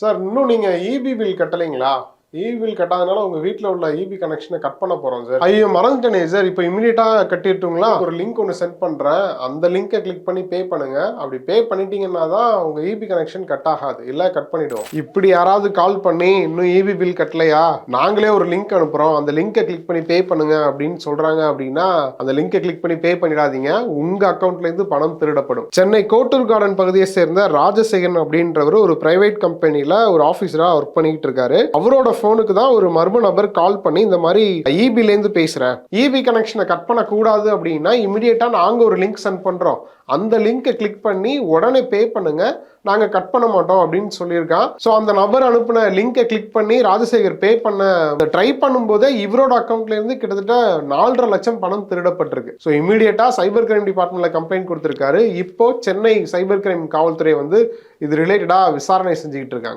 Sir இன்னும் நீங்க EB bill கட்டலைங்களா? EB bill கட்டாதனால உங்க வீட்ல உள்ள இபி கனெக்ஷனை கட் பண்ண போறோம் சார். ஐயோ மறந்துட்டேனே சார். இப்போ இமிடியேட்டா கட்டிட்டுங்களா? ஒரு லிங்க் ஒன்று சென்ட் பண்றேன். அந்த லிங்கை கிளிக் பண்ணி பே பண்ணுங்க. அப்படி பே பண்ணிட்டீங்கன்னா தான் உங்க இபி கனெக்ஷன் கட் ஆகாது. இல்ல கட் பண்ணிடுவோம். இப்படி யாராவது கால் பண்ணி இன்னும் இபி பில் கட்டலையா? நாங்களே ஒரு லிங்க் அனுப்புறோம். அந்த லிங்கை கிளிக் பண்ணி பே பண்ணுங்க அப்படின்னு சொல்றாங்க அப்படின்னா அந்த லிங்கை கிளிக் பண்ணி பே பண்ணிடாதீங்க. உங்க அக்கௌண்ட்ல இருந்து பணம் திருடப்படும். சென்னை கோட்டூர் கார்டன் பகுதியை சேர்ந்த ராஜசேகரன் அப்படின்றவர் ஒரு பிரைவேட் கம்பெனில ஒரு ஆபீசரா ஒர்க் பண்ணிட்டு இருக்காரு. அவரோட போனுக்கு தான் ஒரு மர்ம நபர் கால் பண்ணி இந்த மாதிரி இபில இருந்து பேசுறேன், இபி கனெக்ஷனை கட் பண்ண கூடாது அப்படின்னா இமிடியேட்டா நாங்க ஒரு லிங்க் சென்ட் பண்றோம், அந்த லிங்கை கிளிக் பண்ணி உடனே பே பண்ணுங்க, நாங்க கட் பண்ண மாட்டோம் அப்படின்னு சொல்லியிருக்கான். ஸோ அந்த நபர் அனுப்பின லிங்கை கிளிக் பண்ணி ராஜசேகர் பே பண்ண ட்ரை பண்ணும்போதே இவரோட அக்கௌண்ட்ல இருந்து கிட்டத்தட்ட 4.5 லட்சம் பணம் திருடப்பட்டிருக்கு. ஸோ இமீடியட்டா சைபர் கிரைம் டிபார்ட்மெண்ட்ல கம்ப்ளைண்ட் கொடுத்திருக்காரு. இப்போ சென்னை சைபர் கிரைம் காவல்துறை வந்து இது ரிலேட்டடா விசாரணை செஞ்சுக்கிட்டு இருக்காங்க.